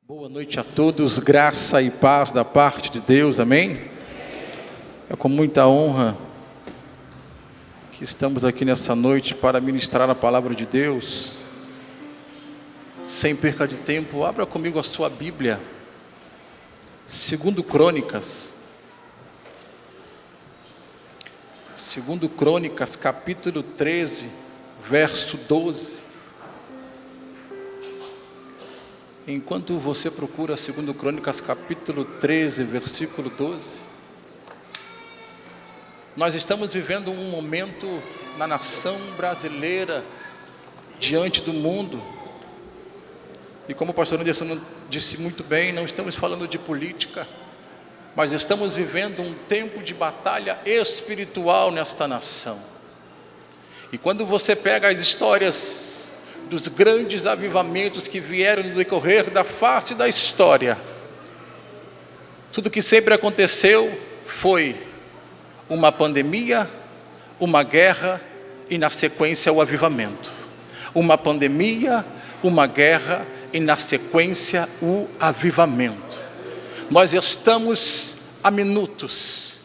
Boa noite a todos, graça e paz da parte de Deus, amém? É com muita honra que estamos aqui nessa noite para ministrar a palavra de Deus. Sem perca de tempo, abra comigo a sua Bíblia, 2 Crônicas, capítulo 13, verso 12. Enquanto você procura 2 Crônicas, capítulo 13, versículo 12, nós estamos vivendo um momento na nação brasileira, diante do mundo, e como o pastor Anderson disse muito bem, não estamos falando de política, mas estamos vivendo um tempo de batalha espiritual nesta nação. E quando você pega as histórias dos grandes avivamentos que vieram no decorrer da face da história, tudo que sempre aconteceu foi uma pandemia, uma guerra e na sequência o avivamento. Uma pandemia, uma guerra e na sequência o avivamento. Nós estamos a minutos,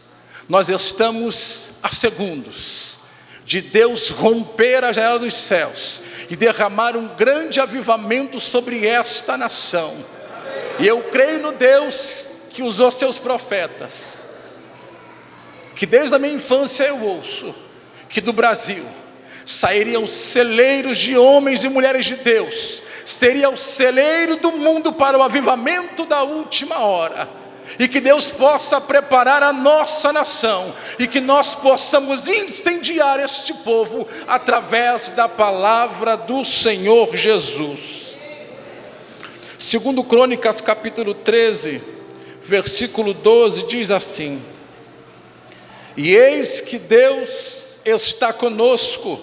nós estamos a segundos de Deus romper a janela dos céus e derramar um grande avivamento sobre esta nação. E eu creio no Deus que usou seus profetas, que desde a minha infância eu ouço, que do Brasil sairiam celeiros de homens e mulheres de Deus, seria o celeiro do mundo para o avivamento da última hora. E que Deus possa preparar a nossa nação, e que nós possamos incendiar este povo, através da palavra do Senhor Jesus. 2 Crônicas capítulo 13, versículo 12, diz assim: E eis que Deus está conosco,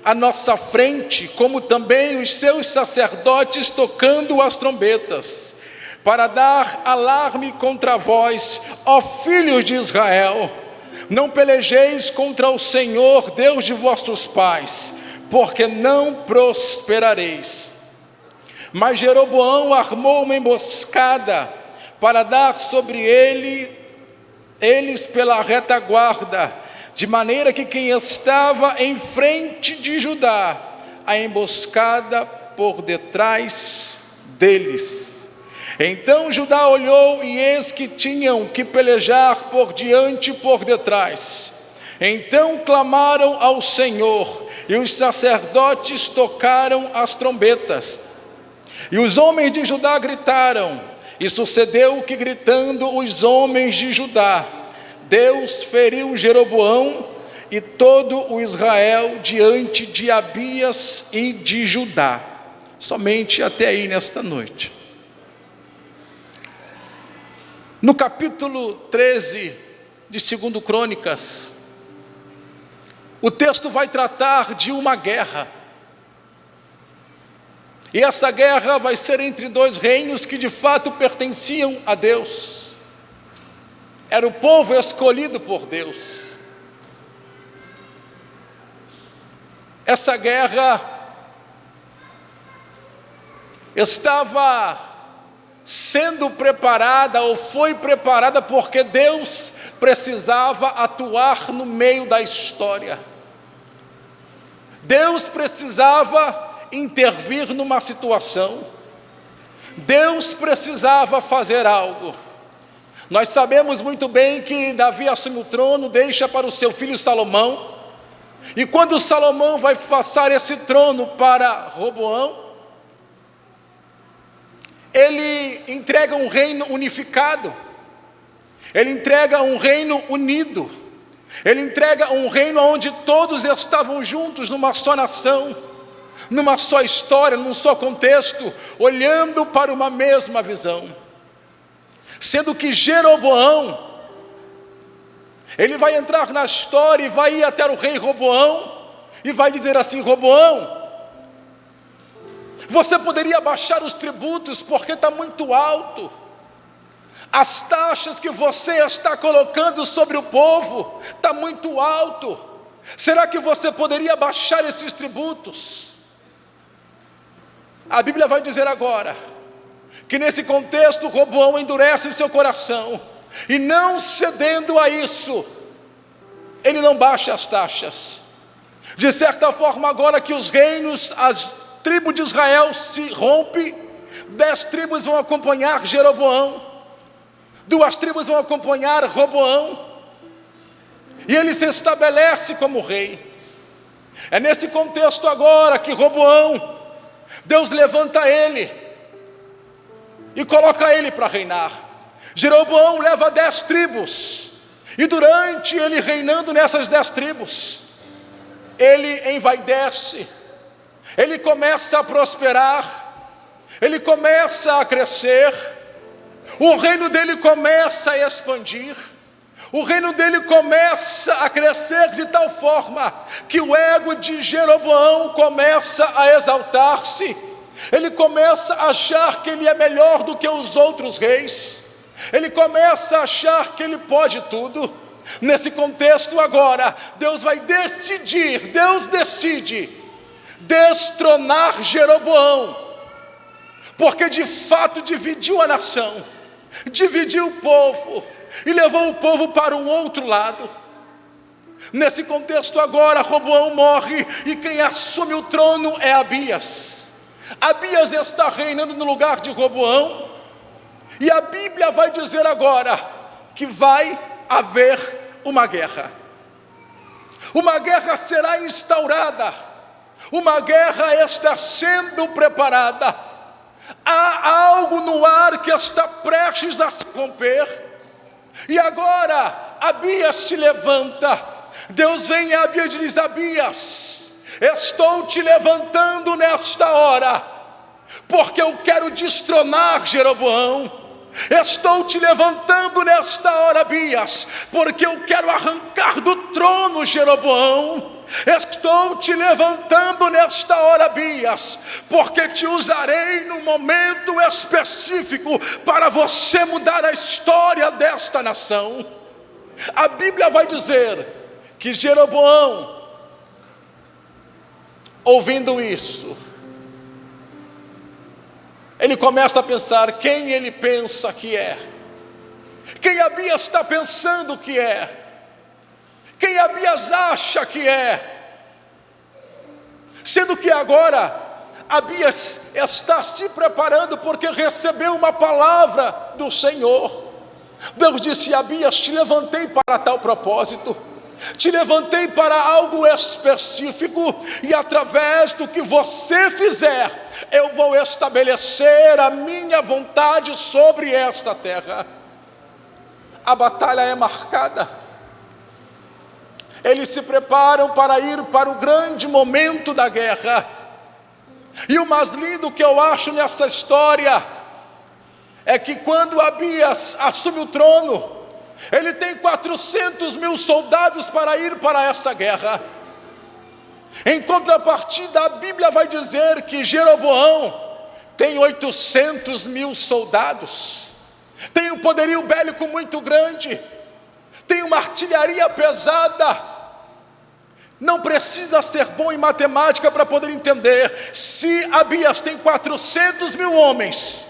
à nossa frente, como também os seus sacerdotes tocando as trombetas, para dar alarme contra vós, ó filhos de Israel. Não pelejeis contra o Senhor, Deus de vossos pais, porque não prosperareis. Mas Jeroboão armou uma emboscada para dar sobre eles pela retaguarda, de maneira que quem estava em frente de Judá, a emboscada por detrás deles. Então Judá olhou, e eis que tinham que pelejar por diante e por detrás. Então clamaram ao Senhor, e os sacerdotes tocaram as trombetas. E os homens de Judá gritaram, e sucedeu que, gritando os homens de Judá, Deus feriu Jeroboão e todo o Israel diante de Abias e de Judá. Somente até aí nesta noite. No capítulo 13 de 2 Crônicas, o texto vai tratar de uma guerra. E essa guerra vai ser entre dois reinos que de fato pertenciam a Deus. Era o povo escolhido por Deus. Essa guerra estava sendo preparada, ou foi preparada, porque Deus precisava atuar no meio da história. Deus precisava intervir numa situação. Deus precisava fazer algo. Nós sabemos muito bem que Davi assume o trono, deixa para o seu filho Salomão, e quando Salomão vai passar esse trono para Roboão, ele entrega um reino unificado, ele entrega um reino unido, ele entrega um reino onde todos estavam juntos numa só nação, numa só história, num só contexto, olhando para uma mesma visão. Sendo que Jeroboão, ele vai entrar na história e vai ir até o rei Roboão, e vai dizer assim: Roboão, você poderia baixar os tributos porque está muito alto. As taxas que você está colocando sobre o povo está muito alto. Será que você poderia baixar esses tributos? A Bíblia vai dizer agora que nesse contexto Roboão endurece o seu coração, e não cedendo a isso, ele não baixa as taxas. De certa forma, agora que os reinos, as tribos de Israel se rompem, 10 tribos vão acompanhar Jeroboão, 2 tribos vão acompanhar Roboão, e ele se estabelece como rei. É nesse contexto agora que Roboão, Deus levanta ele e coloca ele para reinar. Jeroboão leva 10 tribos, e durante ele reinando nessas 10 tribos, ele envaidece, ele começa a prosperar, ele começa a crescer, o reino dele começa a expandir, o reino dele começa a crescer de tal forma que o ego de Jeroboão começa a exaltar-se, ele começa a achar que ele é melhor do que os outros reis, ele começa a achar que ele pode tudo. Nesse contexto agora, Deus decide destronar Jeroboão, porque de fato dividiu a nação, dividiu o povo, e levou o povo para um outro lado. Nesse contexto agora, Roboão morre, e quem assume o trono é Abias. Abias está reinando no lugar de Roboão, e a Bíblia vai dizer agora que vai haver uma guerra. Uma guerra será instaurada, uma guerra está sendo preparada. Há algo no ar que está prestes a se romper, e agora Abias se levanta. Deus vem a Abias e diz: Abias, estou te levantando nesta hora, porque eu quero destronar Jeroboão. Estou te levantando nesta hora, Abias, porque eu quero arrancar do trono Jeroboão. Estou te levantando nesta hora, Abias, porque te usarei num momento específico para você mudar a história desta nação. A Bíblia vai dizer que Jeroboão, ouvindo isso, ele começa a pensar quem ele pensa que é, quem Abias está pensando que é, quem Abias acha que é, sendo que agora Abias está se preparando porque recebeu uma palavra do Senhor. Deus disse: Abias, te levantei para tal propósito, te levantei para algo específico, e através do que você fizer, eu vou estabelecer a minha vontade sobre esta terra. A batalha é marcada, eles se preparam para ir para o grande momento da guerra. E o mais lindo que eu acho nessa história é que quando Abias assume o trono, ele tem 400 mil soldados para ir para essa guerra. Em contrapartida, a Bíblia vai dizer que Jeroboão tem 800 mil soldados, tem um poderio bélico muito grande, tem uma artilharia pesada. Não precisa ser bom em matemática para poder entender. Se Abias tem 400 mil homens,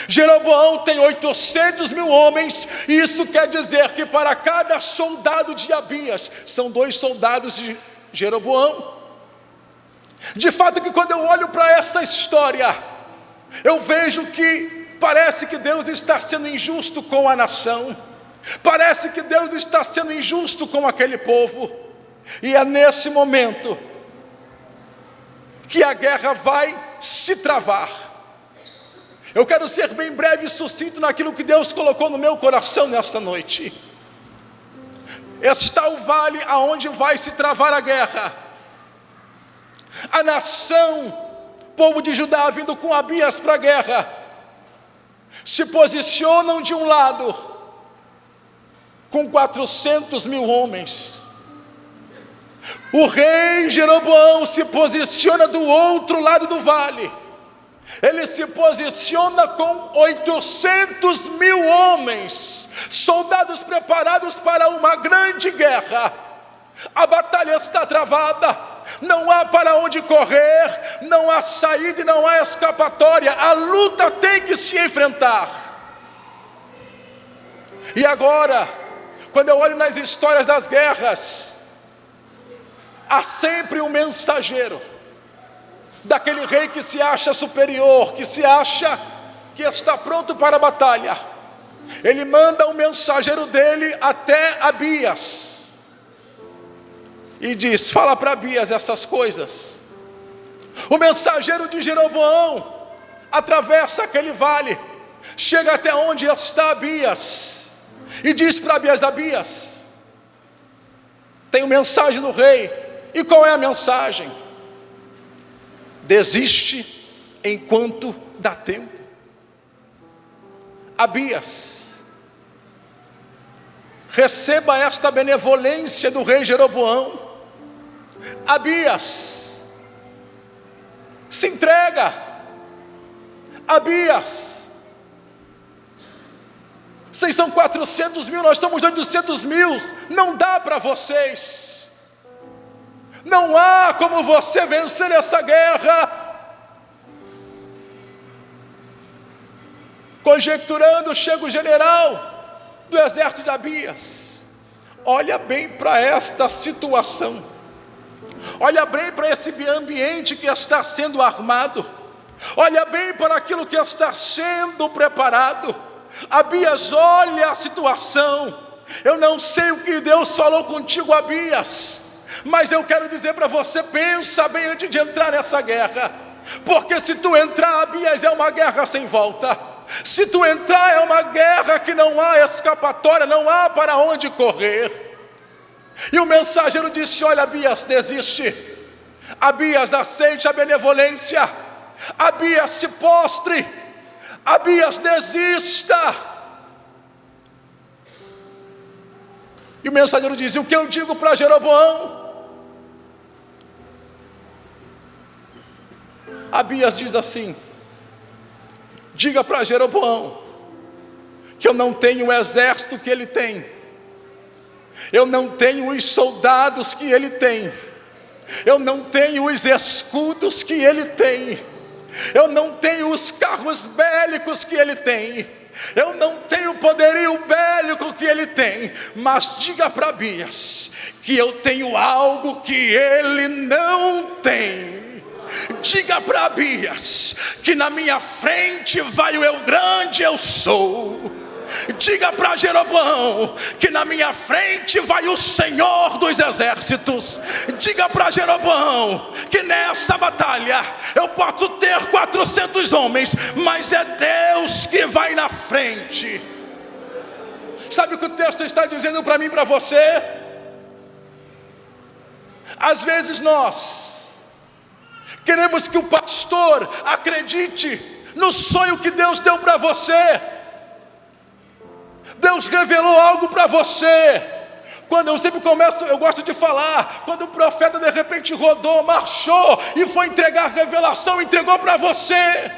Jeroboão tem 800 mil homens, e isso quer dizer que para cada soldado de Abias, são 2 soldados de Jeroboão. De fato que quando eu olho para essa história, eu vejo que parece que Deus está sendo injusto com a nação, parece que Deus está sendo injusto com aquele povo, e é nesse momento que a guerra vai se travar. Eu quero ser bem breve e sucinto naquilo que Deus colocou no meu coração nesta noite. Esse está o vale aonde vai se travar a guerra. A nação, povo de Judá vindo com Abias para a guerra, se posicionam de um lado com 400 mil homens. O rei Jeroboão se posiciona do outro lado do vale. Ele se posiciona com 800 mil homens, soldados preparados para uma grande guerra. A batalha está travada, não há para onde correr, não há saída e não há escapatória, a luta tem que se enfrentar. E agora, quando eu olho nas histórias das guerras, há sempre um mensageiro, daquele rei que se acha superior, que se acha que está pronto para a batalha. Ele manda um mensageiro dele até Abias, e diz: fala para Abias essas coisas. O mensageiro de Jeroboão atravessa aquele vale, chega até onde está Abias, e diz para Abias: Abias, tem uma mensagem do rei. E qual é a mensagem? Desiste enquanto dá tempo. Abias, receba esta benevolência do rei Jeroboão. Abias, se entrega. Abias, vocês são 400 mil, nós somos 800 mil, não dá para vocês, não há como você vencer essa guerra. Conjecturando, chega o general do exército de Abias. Olha bem para esta situação, olha bem para esse ambiente que está sendo armado, olha bem para aquilo que está sendo preparado. Abias, olha a situação. Eu não sei o que Deus falou contigo, Abias, mas eu quero dizer para você: pensa bem antes de entrar nessa guerra, porque se tu entrar, Abias, é uma guerra sem volta. Se tu entrar, é uma guerra que não há escapatória, não há para onde correr. E o mensageiro disse: olha, Abias, desiste. Abias, aceite a benevolência. Abias, se postre. Abias, desista. E o mensageiro diz: e o que eu digo para Jeroboão? Abias diz assim: diga para Jeroboão que eu não tenho o exército que ele tem, eu não tenho os soldados que ele tem, eu não tenho os escudos que ele tem, eu não tenho os carros bélicos que ele tem, eu não tenho o poderio bélico que ele tem, mas diga para Abias que eu tenho algo que ele não tem. Diga para Abias que na minha frente vai o eu grande eu sou. Diga para Jeroboão que na minha frente vai o Senhor dos exércitos. Diga para Jeroboão que nessa batalha eu posso ter 400 homens, mas é Deus que vai na frente. Sabe o que o texto está dizendo para mim e para você? Às vezes nós queremos que o pastor acredite no sonho que Deus deu para você. Deus revelou algo para você. Quando eu sempre começo, eu gosto de falar, quando o profeta de repente rodou, marchou e foi entregar a revelação, entregou para você.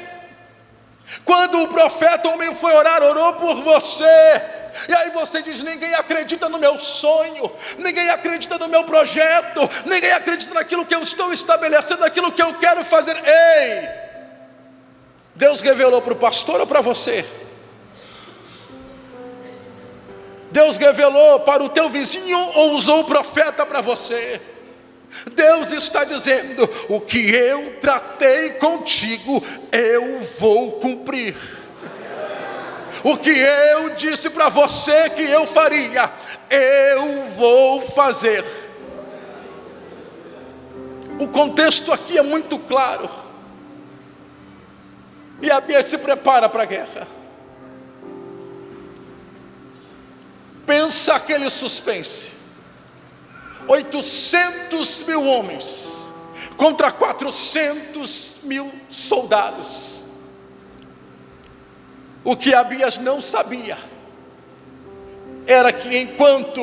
Quando o profeta homem foi orar, orou por você. E aí você diz: ninguém acredita no meu sonho, ninguém acredita no meu projeto, ninguém acredita naquilo que eu estou estabelecendo, naquilo que eu quero fazer. Ei, Deus revelou para o pastor ou para você? Deus revelou para o teu vizinho ou usou o profeta para você? Deus está dizendo: o que eu tratei contigo, eu vou cumprir. O que eu disse para você que eu faria, eu vou fazer. O contexto aqui é muito claro. E Abias se prepara para a guerra. Pensa aquele suspense: 800 mil homens contra 400 mil soldados. O que Abias não sabia era que enquanto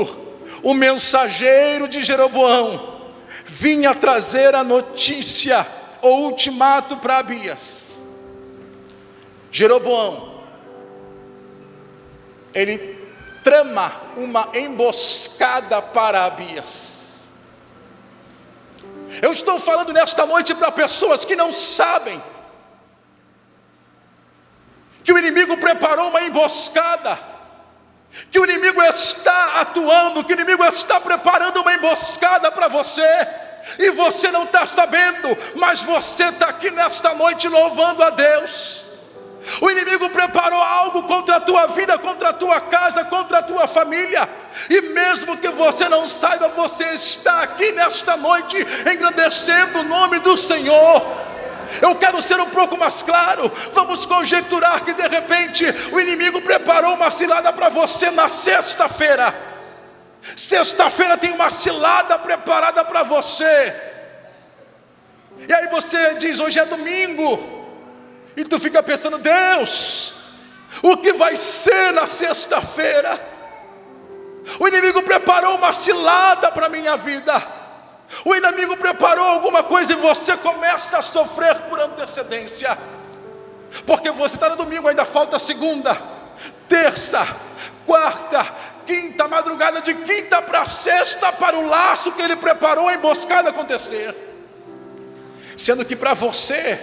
o mensageiro de Jeroboão vinha trazer a notícia, o ultimato para Abias, Jeroboão, ele trama uma emboscada para Abias. Eu estou falando nesta noite para pessoas que não sabem que o inimigo preparou uma emboscada, que o inimigo está atuando, que o inimigo está preparando uma emboscada para você, e você não está sabendo, mas você está aqui nesta noite louvando a Deus. O inimigo preparou algo contra a tua vida, contra a tua casa, contra a tua família, e mesmo que você não saiba, você está aqui nesta noite engrandecendo o nome do Senhor. Eu quero ser um pouco mais claro. Vamos conjecturar que de repente o inimigo preparou uma cilada para você na sexta-feira. Sexta-feira tem uma cilada preparada para você, e aí você diz: hoje é domingo, e tu fica pensando: Deus, o que vai ser na sexta-feira? O inimigo preparou uma cilada para a minha vida. O inimigo preparou alguma coisa e você começa a sofrer por antecedência, porque você está no domingo, ainda falta segunda, terça, quarta, quinta, madrugada de quinta para sexta, para o laço que ele preparou, a emboscada acontecer. Sendo que para você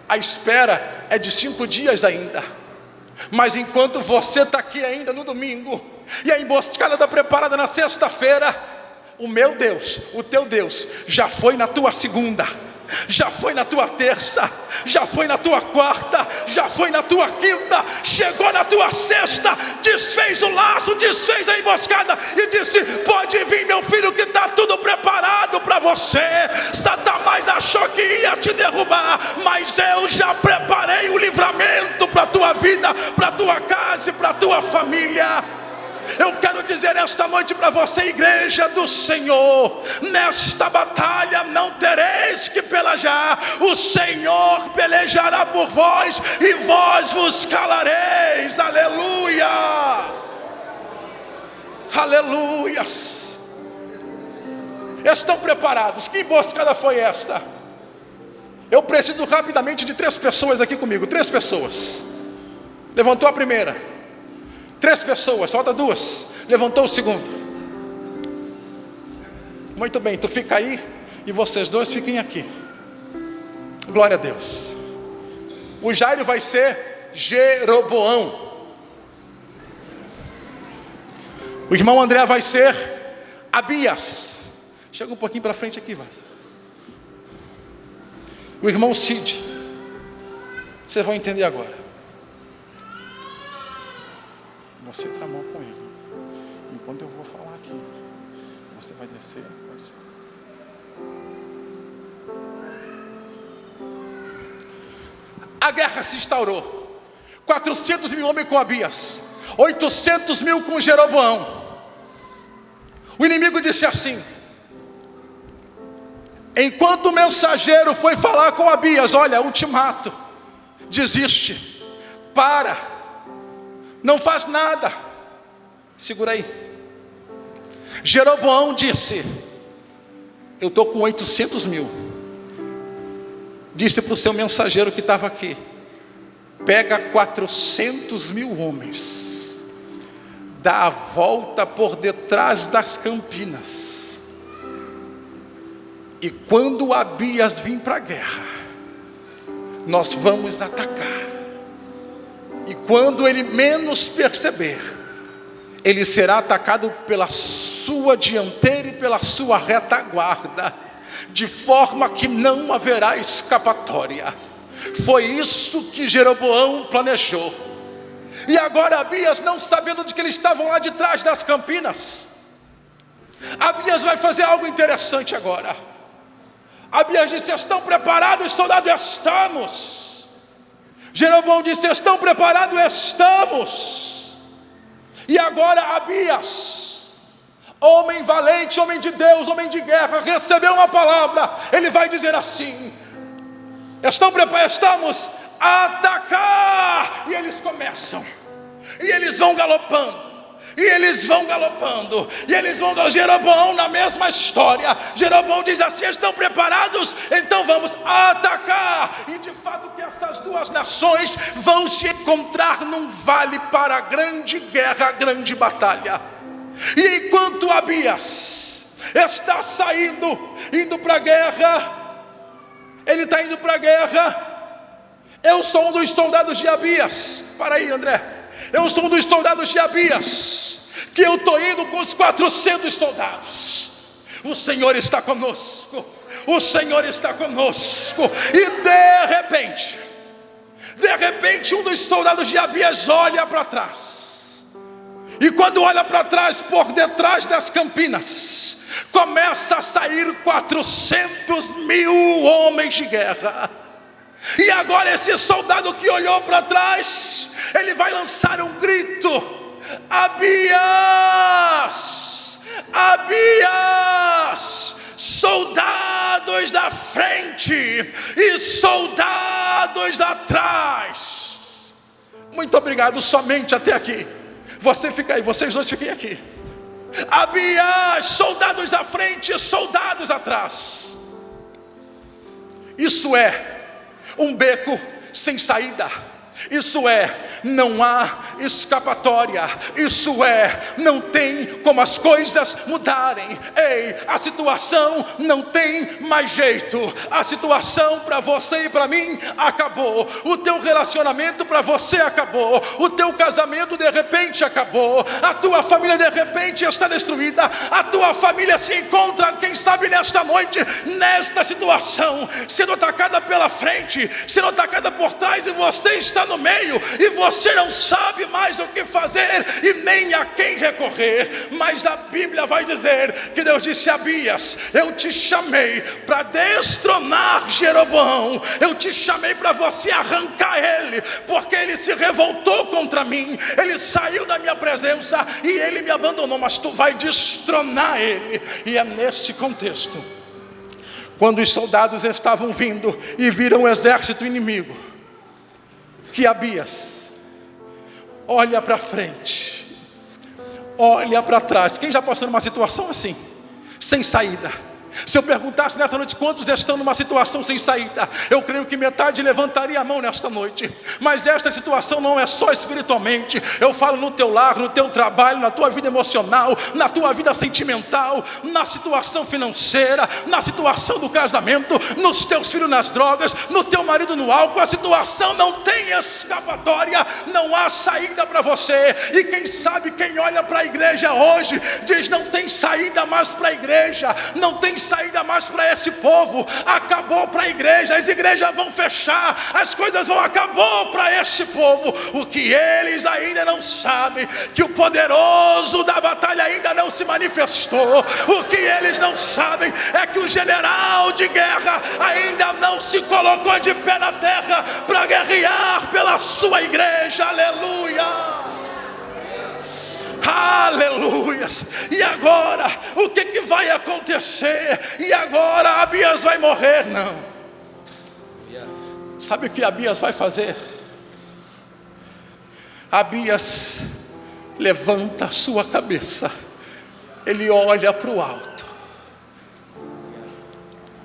a espera é de 5 dias ainda. Mas enquanto você está aqui ainda no domingo, e a emboscada está preparada na sexta-feira, o meu Deus, o teu Deus, já foi na tua segunda, já foi na tua terça, já foi na tua quarta, já foi na tua quinta, chegou na tua sexta, desfez o laço, desfez a emboscada e disse: pode vir, meu filho, que está tudo preparado para você. Satanás achou que ia te derrubar, mas eu já preparei o livramento para a tua vida, para a tua casa e para a tua família. Eu quero dizer esta noite para você, igreja do Senhor: nesta batalha não tereis que pelejar, o Senhor pelejará por vós e vós vos calareis. Aleluias, aleluias. Estão preparados? Que emboscada foi esta? Eu preciso rapidamente de 3 pessoas aqui comigo. 3 pessoas. Levantou a primeira. 3 pessoas, falta 2. Levantou o segundo. Muito bem, tu fica aí e vocês 2 fiquem aqui. Glória a Deus. O Jairo vai ser Jeroboão. O irmão André vai ser Abias. Chega um pouquinho para frente aqui, vai. O irmão Cid. Vocês vão entender agora. Você tramou com ele. Enquanto eu vou falar aqui, você vai descer. A guerra se instaurou. 400 mil homens com Abias, 800 mil com Jeroboão. O inimigo disse assim: enquanto o mensageiro foi falar com Abias: olha, ultimato, desiste, para, não faz nada, segura aí. Jeroboão disse: eu estou com 800 mil. Disse para o seu mensageiro que estava aqui: pega 400 mil homens, dá a volta por detrás das campinas, e quando Abias vir para a guerra, nós vamos atacar. E quando ele menos perceber, ele será atacado pela sua dianteira e pela sua retaguarda, de forma que não haverá escapatória. Foi isso que Jeroboão planejou. E agora Abias, não sabendo de que eles estavam lá de trás das campinas, Abias vai fazer algo interessante agora. Abias disse: estão preparados, soldados? Estamos. Jeroboão disse: estão preparados? Estamos. E agora Abias, homem valente, homem de Deus, homem de guerra, recebeu uma palavra. Ele vai dizer assim: estão preparados? Estamos a atacar. E eles começam, e eles vão galopando, e eles vão galopando, e eles vão. Jeroboão na mesma história. Jeroboão diz assim: estão preparados? Então vamos atacar. E de fato que essas duas nações vão se encontrar num vale para a grande guerra, a grande batalha. E enquanto Abias está saindo, indo para a guerra. Ele está indo para a guerra. Eu sou um dos soldados de Abias. Para aí, André. Eu sou um dos soldados de Abias, que eu estou indo com os 400 soldados. O Senhor está conosco. O Senhor está conosco. E de repente um dos soldados de Abias olha para trás. E quando olha para trás, por detrás das campinas, começa a sair 400.000 homens de guerra. E agora esse soldado que olhou para trás, ele vai lançar um grito: Abias! Abias! Soldados da frente e soldados atrás. Muito obrigado, somente até aqui. Você fica aí, vocês dois fiquem aqui. Abias, soldados à frente e soldados atrás. Isso é um beco sem saída. Isso é, não há escapatória. Isso é, não tem como as coisas mudarem. Ei, a situação não tem mais jeito. A situação para você e para mim acabou. O teu relacionamento para você acabou. O teu casamento de repente acabou. A tua família de repente está destruída. A tua família se encontra, quem sabe nesta noite, nesta situação, sendo atacada pela frente, sendo atacada por trás, e você está no meio, e você não sabe mais o que fazer e nem a quem recorrer. Mas a Bíblia vai dizer que Deus disse a Abias: eu te chamei para destronar Jeroboão, eu te chamei para você arrancar ele, porque ele se revoltou contra mim, ele saiu da minha presença e ele me abandonou, mas tu vai destronar ele. E é neste contexto, quando os soldados estavam vindo e viram o exército inimigo, que Abias olha para frente, olha para trás. Quem já passou numa situação assim, sem saída? Se eu perguntasse nessa noite quantos estão numa situação sem saída, eu creio que metade levantaria a mão nesta noite. Mas esta situação não é só espiritualmente. Eu falo no teu lar, no teu trabalho, na tua vida emocional, na tua vida sentimental, na situação financeira, na situação do casamento, nos teus filhos nas drogas, no teu marido no álcool. A situação não tem escapatória, não há saída para você. E quem sabe, quem olha para a igreja hoje diz: não tem saída mais para a igreja, não tem saída mais para esse povo, acabou para a igreja, as igrejas vão fechar, as coisas vão acabar para este povo. O que eles ainda não sabem, que o poderoso da batalha ainda não se manifestou. O que eles não sabem é que o general de guerra ainda não se colocou de pé na terra para guerrear pela sua igreja. Aleluia! Aleluias! E agora, o que vai acontecer? E agora Abias vai morrer? Não. Sabe o que Abias vai fazer? Abias levanta a sua cabeça, ele olha para o alto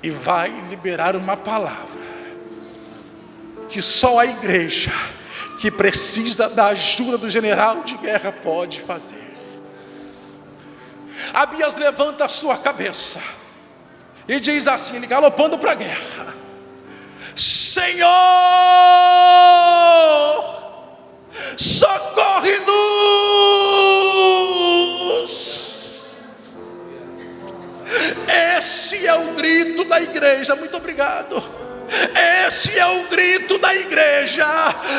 e vai liberar uma palavra que só a igreja que precisa da ajuda do general de guerra pode fazer. Abias levanta a sua cabeça e diz assim, ele galopando para a guerra: Senhor, socorre-nos. Esse é o grito da igreja. Muito obrigado. Esse é o grito da igreja: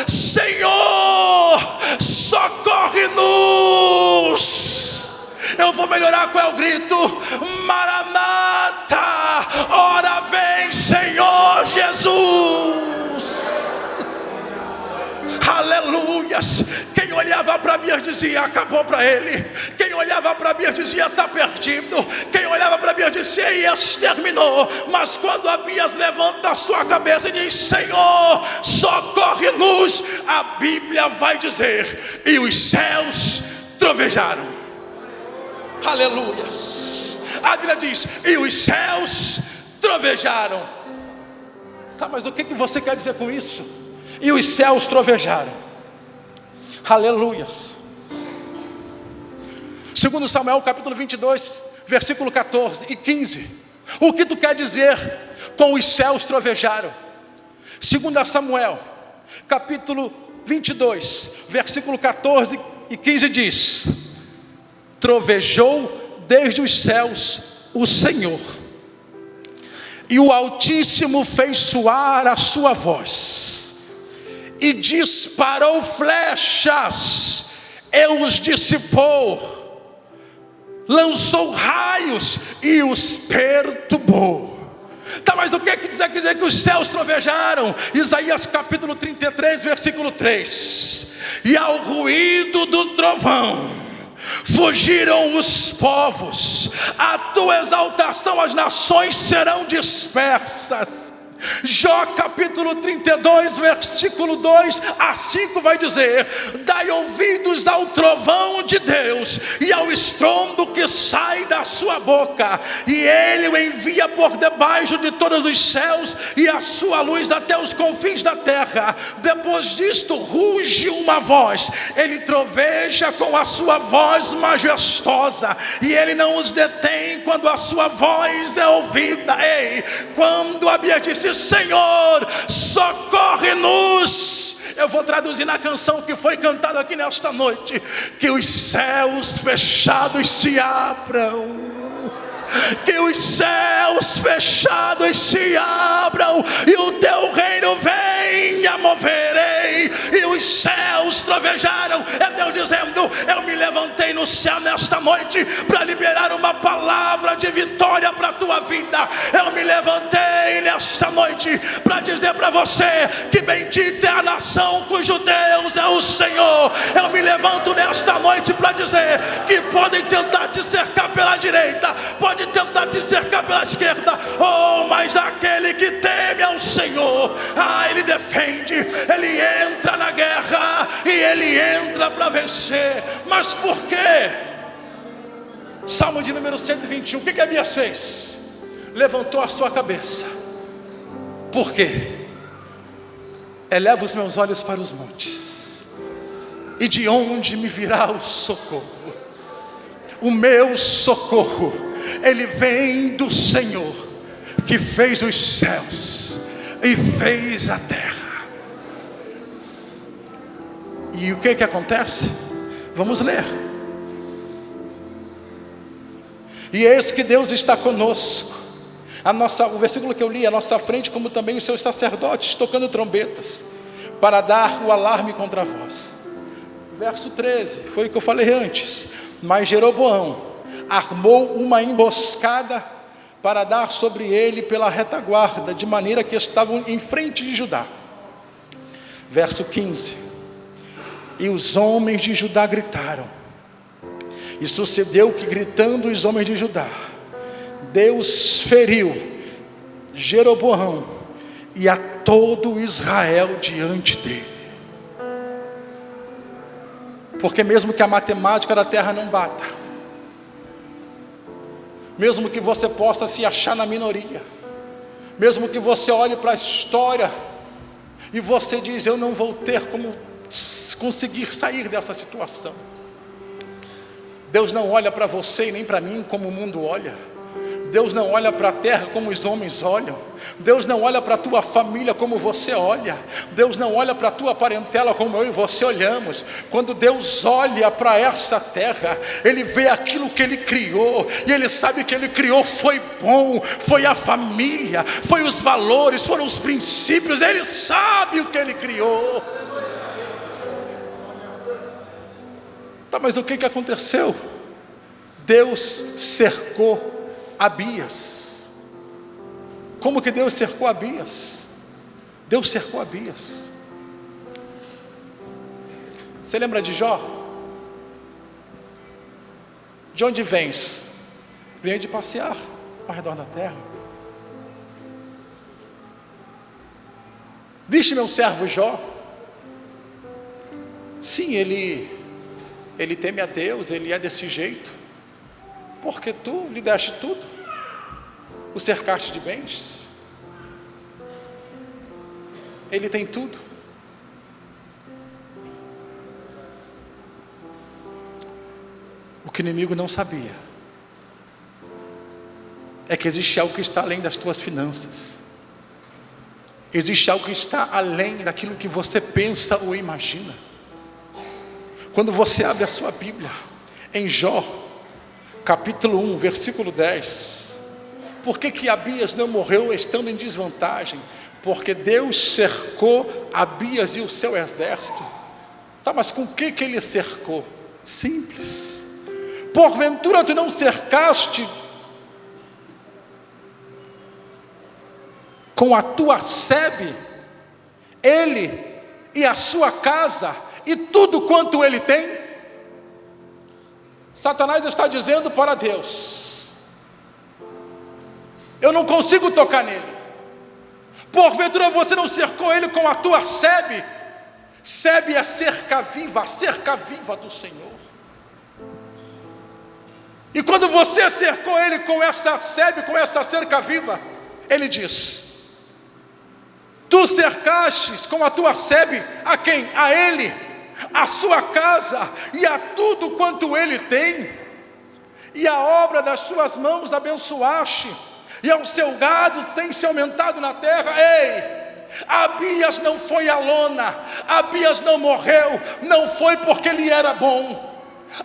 Senhor, socorre-nos. Eu vou melhorar. Qual é o grito? Maranata, ora vem Senhor Jesus. Aleluias. Quem olhava para Abias dizia: acabou para ele. Quem olhava para Abias dizia: está perdido. Quem olhava para Abias dizia: e exterminou. Mas quando Abias levanta a sua cabeça e diz: Senhor, socorre-nos, a Bíblia vai dizer: e os céus trovejaram. Aleluias. A Bíblia diz: e os céus trovejaram. Tá, mas o que você quer dizer com isso? E os céus trovejaram. Aleluias. Segundo Samuel capítulo 22, versículo 14 e 15. O que tu quer dizer com os céus trovejaram? 2 Samuel, capítulo 22, versículo 14 e 15 diz: trovejou desde os céus o Senhor, e o Altíssimo fez soar a sua voz, e disparou flechas, e os dissipou, lançou raios e os perturbou. Tá, mas o que quer dizer que os céus trovejaram? Isaías capítulo 33, versículo 3. E ao ruído do trovão fugiram os povos, a tua exaltação as nações serão dispersas. Jó capítulo 32, versículo 2 a 5 vai dizer: dai ouvidos ao trovão de Deus e ao estrondo que sai da sua boca, e ele o envia por debaixo de todos os céus, e a sua luz até os confins da terra. Depois disto ruge uma voz, ele troveja com a sua voz majestosa, e ele não os detém quando a sua voz é ouvida. Ei, quando a Bíblia disse: Senhor, socorre-nos. Eu vou traduzir na canção que foi cantada aqui nesta noite: que os céus fechados se abram, que os céus fechados se abram, e o teu reino venha moverei. E os céus trovejaram. É Deus dizendo: eu me levantei no céu nesta noite para liberar uma palavra de vitória para a tua vida. Eu me levantei nesta noite para dizer para você que bendita é a nação cujo Deus é o Senhor. Eu me levanto nesta noite para dizer que podem tentar te cercar pela direita, pode tentar te cercar pela esquerda, mas aquele que teme ao Senhor, ele defende, ele entra na guerra e ele entra para vencer. Mas por quê? Salmo de número 121, o que Abias fez? Levantou a sua cabeça. Por quê? Eleva os meus olhos para os montes, e de onde me virá o socorro? O meu socorro, ele vem do Senhor, que fez os céus e fez a terra. E o que acontece? Vamos ler. E eis que Deus está conosco. O versículo que eu li: à nossa frente, como também os seus sacerdotes, tocando trombetas, para dar o alarme contra vós. Verso 13, foi o que eu falei antes. Mas Jeroboão armou uma emboscada para dar sobre ele pela retaguarda, de maneira que estavam em frente de Judá. Verso 15. E os homens de Judá gritaram. E sucedeu que, gritando os homens de Judá, Deus feriu Jeroboão e a todo Israel diante dele. Porque mesmo que a matemática da terra não bata, mesmo que você possa se achar na minoria, mesmo que você olhe para a história e você diz: eu não vou ter como conseguir sair dessa situação. Deus não olha para você e nem para mim como o mundo olha. Deus não olha para a terra como os homens olham. Deus não olha para a tua família como você olha. Deus não olha para a tua parentela como eu e você olhamos. Quando Deus olha para essa terra, Ele vê aquilo que Ele criou, e Ele sabe que Ele criou foi bom, foi a família, foi os valores, foram os princípios. Ele sabe o que Ele criou. Tá, mas o que aconteceu? Deus cercou Abias. Como que Deus cercou Abias? Deus cercou Abias. Você lembra de Jó? De onde vens? Venho de passear ao redor da terra. Viste meu servo Jó? Sim, ele teme a Deus, ele é desse jeito, porque tu lhe deste tudo, o cercaste de bens, ele tem tudo. O que o inimigo não sabia é que existe algo que está além das tuas finanças. Existe algo que está além daquilo que você pensa ou imagina. Quando você abre a sua Bíblia, em Jó, capítulo 1, versículo 10. Por que Abias não morreu estando em desvantagem? Porque Deus cercou Abias e o seu exército. Tá, mas com que ele cercou? Simples. Porventura tu não cercaste com a tua sebe ele e a sua casa e tudo quanto ele tem? Satanás está dizendo para Deus: eu não consigo tocar nele. Porventura você não cercou ele com a tua sebe? Sebe é a cerca viva do Senhor. E quando você cercou ele com essa sebe, com essa cerca viva, ele diz: tu cercastes com a tua sebe a quem? A ele, a sua casa e a tudo quanto ele tem, e a obra das suas mãos abençoaste, e ao seu gado tem se aumentado na terra. Ei, Abias não foi a lona, Abias não morreu, não foi porque ele era bom.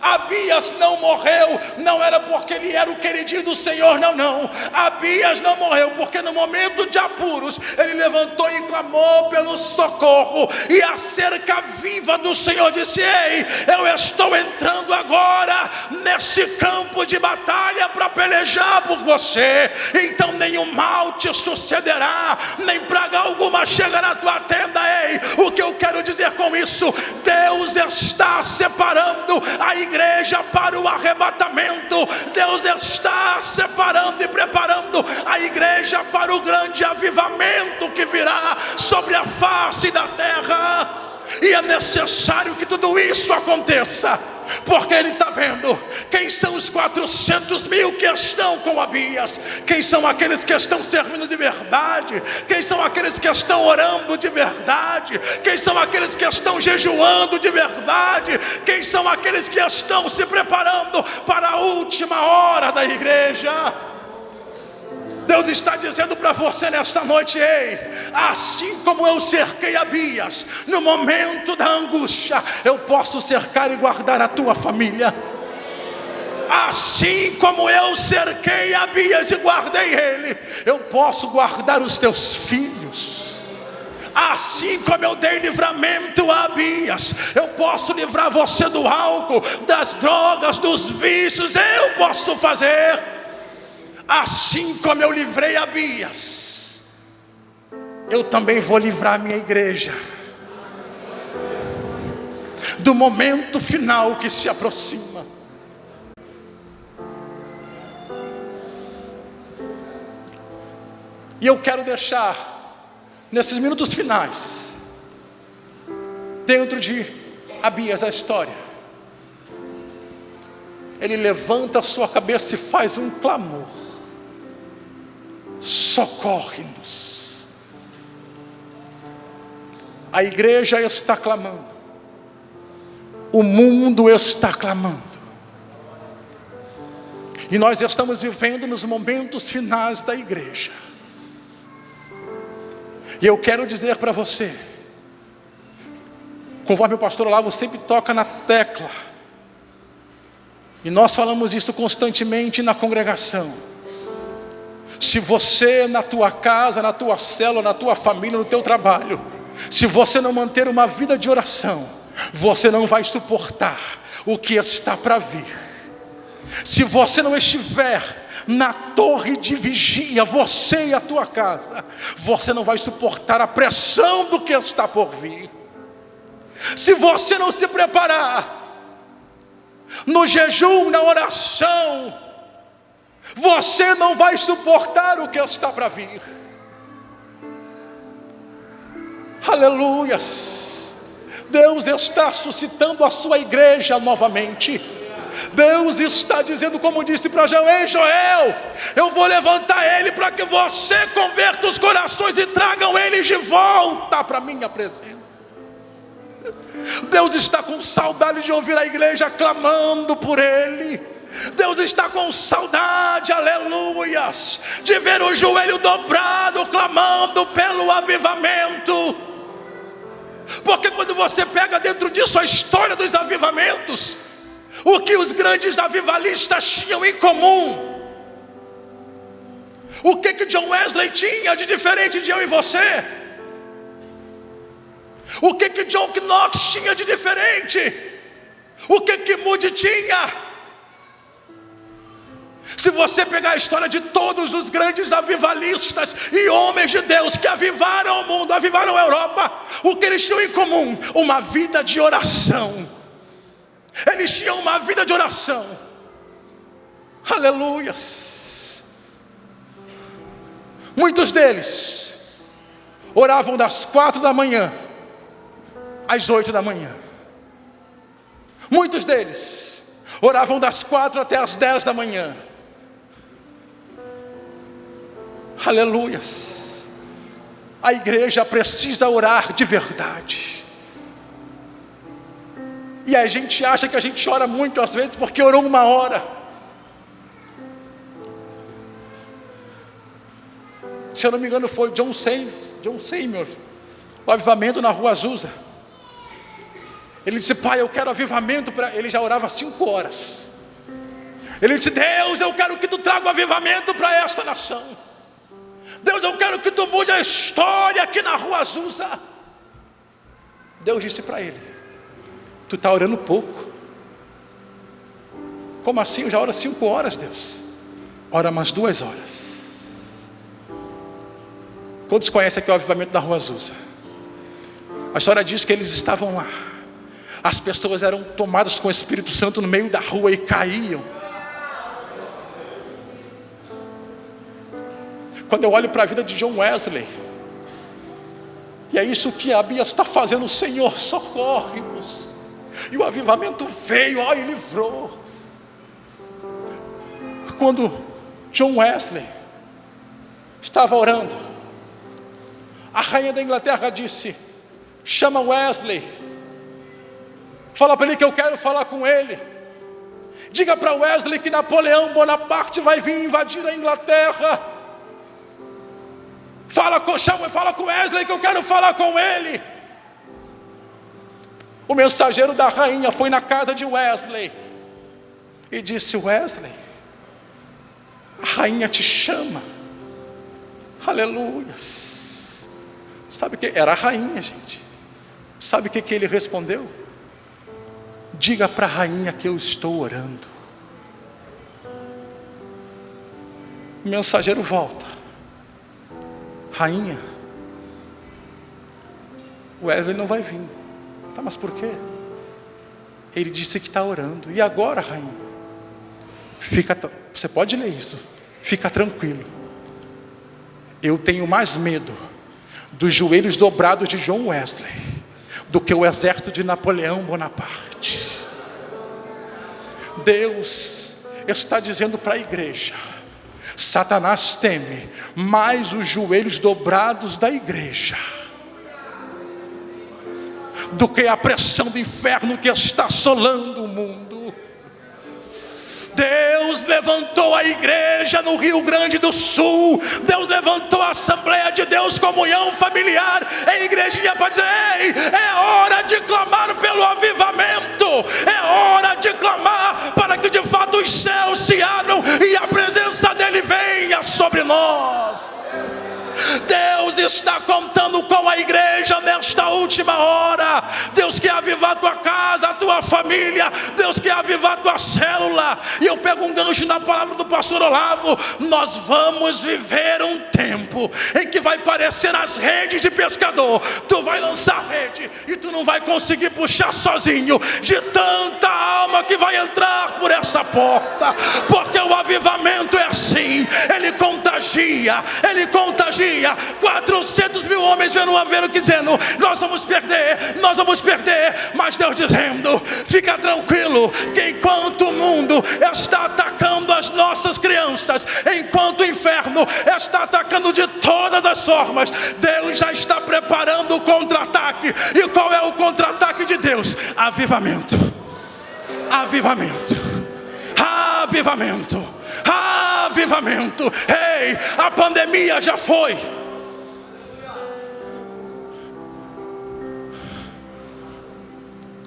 Abias não morreu, não era porque ele era o queridinho do Senhor, não. Abias não morreu porque no momento de apuros ele levantou e clamou pelo socorro, e a cerca viva do Senhor disse: ei, eu estou entrando agora nesse campo de batalha para pelejar por você, então nenhum mal te sucederá, nem praga alguma chega na tua tenda. Ei, o que eu quero dizer com isso? Deus está separando a igreja para o arrebatamento. Deus está separando e preparando a igreja para o grande avivamento que virá sobre a face da terra. E é necessário que tudo isso aconteça, porque ele está vendo quem são os 400 mil que estão com Abias, quem são aqueles que estão servindo de verdade, quem são aqueles que estão orando de verdade, quem são aqueles que estão jejuando de verdade, quem são aqueles que estão se preparando para a última hora da igreja. Deus está dizendo para você nesta noite: ei, assim como eu cerquei Abias no momento da angústia, eu posso cercar e guardar a tua família. Assim como eu cerquei Abias e guardei ele, eu posso guardar os teus filhos. Assim como eu dei livramento a Abias, eu posso livrar você do álcool, das drogas, dos vícios. Eu posso fazer. Assim como eu livrei Abias, eu também vou livrar minha igreja do momento final que se aproxima. E eu quero deixar nesses minutos finais, dentro de Abias, a história. Ele levanta a sua cabeça e faz um clamor: socorre-nos. A igreja está clamando, o mundo está clamando, e nós estamos vivendo nos momentos finais da igreja. E eu quero dizer para você, conforme o pastor Olavo sempre toca na tecla, e nós falamos isso constantemente na congregação: se você na tua casa, na tua célula, na tua família, no teu trabalho, se você não manter uma vida de oração, você não vai suportar o que está para vir. Se você não estiver na torre de vigia, você e a tua casa, você não vai suportar a pressão do que está por vir. Se você não se preparar no jejum, na oração, você não vai suportar o que está para vir. Aleluias. Deus está suscitando a sua igreja novamente. Deus está dizendo, como disse para Joel: ei Joel, eu vou levantar ele para que você converta os corações e tragam eles de volta para a minha presença. Deus está com saudade de ouvir a igreja clamando por ele. Deus está com saudade, aleluias, de ver o joelho dobrado, clamando pelo avivamento. Porque quando você pega dentro disso a história dos avivamentos, o que os grandes avivalistas tinham em comum, o que John Wesley tinha de diferente de eu e você, o que John Knox tinha de diferente, o que Moody tinha. Se você pegar a história de todos os grandes avivalistas e homens de Deus que avivaram o mundo, avivaram a Europa, o que eles tinham em comum? Uma vida de oração. Eles tinham uma vida de oração. Aleluias. Muitos deles oravam das 4 da manhã às 8 da manhã. Muitos deles oravam das 4 até as 10 da manhã. Aleluias. A igreja precisa orar de verdade. E a gente acha que a gente ora muito às vezes porque orou 1 hora. Se eu não me engano foi John Seymour, o avivamento na Rua Azusa. Ele disse: pai, eu quero avivamento para... Ele já orava 5 horas. Ele disse: Deus, eu quero que tu traga o avivamento para esta nação. Deus, eu quero que tu mude a história aqui na Rua Azusa. Deus disse para ele: tu está orando pouco. Como assim? Eu já oro 5 horas, Deus. Ora umas 2 horas. Todos conhecem aqui o avivamento da Rua Azusa. A história diz que eles estavam lá. As pessoas eram tomadas com o Espírito Santo no meio da rua e caíam. Quando eu olho para a vida de John Wesley, e é isso que Abias está fazendo: Senhor, socorre-nos. E o avivamento veio, ó, e livrou. Quando John Wesley estava orando, a rainha da Inglaterra disse: chama Wesley, fala para ele que eu quero falar com ele. Diga para Wesley que Napoleão Bonaparte vai vir invadir a Inglaterra. Fala com Wesley que eu quero falar com ele. O mensageiro da rainha foi na casa de Wesley e disse: Wesley, a rainha te chama. Aleluias. Sabe o que? Era a rainha, gente. Sabe o que ele respondeu? Diga para a rainha que eu estou orando. O mensageiro volta: rainha, Wesley não vai vir. Tá, mas por quê? Ele disse que está orando. E agora, rainha? Você pode ler isso. Fica tranquilo. Eu tenho mais medo dos joelhos dobrados de John Wesley do que o exército de Napoleão Bonaparte. Deus está dizendo para a igreja: Satanás teme mais os joelhos dobrados da igreja do que a pressão do inferno que está assolando o mundo. Deus levantou a igreja no Rio Grande do Sul. Deus levantou a Assembleia de Deus, comunhão familiar, em igrejinha, para dizer: ei, é hora de clamar pelo avivamento. É hora de clamar para que de fato os céus se abram e a presença dele venha sobre nós. Deus está contando com a igreja nesta última hora. Deus quer avivar a tua casa, a tua família. Deus quer avivar a tua célula. E eu pego um gancho na palavra do pastor Olavo. Nós vamos viver um tempo em que vai parecer as redes de pescador. Tu vai lançar rede e tu não vai conseguir puxar sozinho, de tanta alma que vai entrar por essa porta. Porque o avivamento é assim, ele contagia, ele contagia. 400 mil homens vendo o que dizendo: nós vamos perder. Mas Deus dizendo: fica tranquilo, que enquanto o mundo está atacando as nossas crianças, enquanto o inferno está atacando de todas as formas, Deus já está preparando o contra-ataque. E qual é o contra-ataque de Deus? Avivamento. avivamento, avivamento. Ei, a pandemia já foi.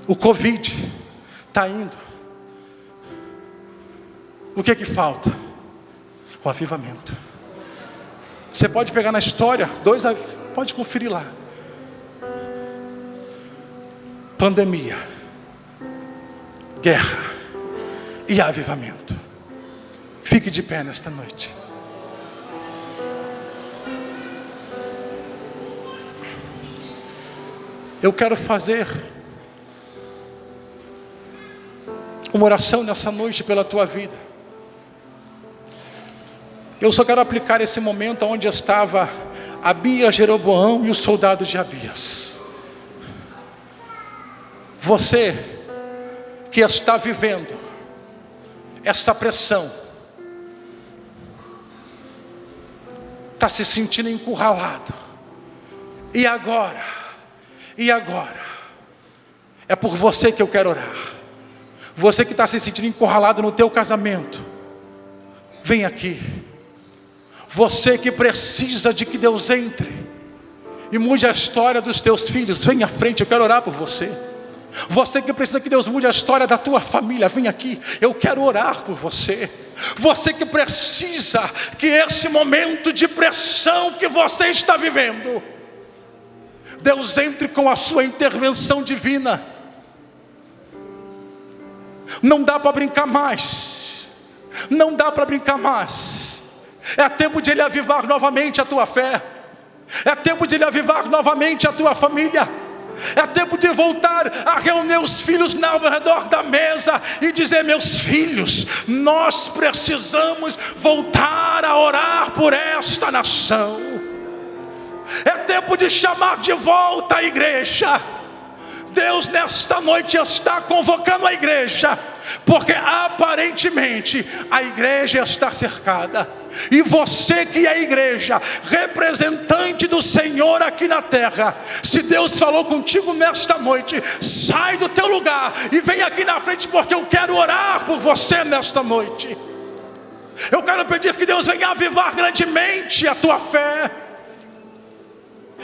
O Covid está indo. O que é que falta? O avivamento. Você pode pegar na história, pode conferir lá. Pandemia, guerra e avivamento. Fique de pé nesta noite. Eu quero fazer uma oração nessa noite pela tua vida. Eu só quero aplicar esse momento onde estava Abias, Jeroboão e os soldados de Abias. Você que está vivendo essa pressão, está se sentindo encurralado. E agora? É por você que eu quero orar. Você que está se sentindo encurralado no teu casamento, vem aqui. Você que precisa de que Deus entre e mude a história dos teus filhos, vem à frente, eu quero orar por você. Você que precisa que Deus mude a história da tua família, vem aqui, eu quero orar por você. Você que precisa que esse momento de pressão que você está vivendo, Deus entre com a sua intervenção divina. Não dá para brincar mais. Não dá para brincar mais. É tempo de Ele avivar novamente a tua fé. É tempo de Ele avivar novamente a tua família. É tempo de voltar a reunir os filhos ao redor da mesa e dizer: meus filhos, nós precisamos voltar a orar por esta nação. É tempo de chamar de volta a igreja. Deus nesta noite está convocando a igreja, porque aparentemente a igreja está cercada. E você que é igreja, representante do Senhor aqui na terra, se Deus falou contigo nesta noite, sai do teu lugar e vem aqui na frente, porque eu quero orar por você nesta noite. Eu quero pedir que Deus venha avivar grandemente a tua fé.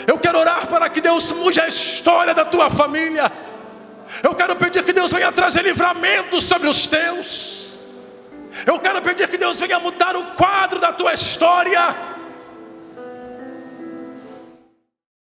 Eu quero orar para que Deus mude a história da tua família. Eu quero pedir que Deus venha trazer livramento sobre os teus. Eu quero pedir que Deus venha mudar o quadro da tua história.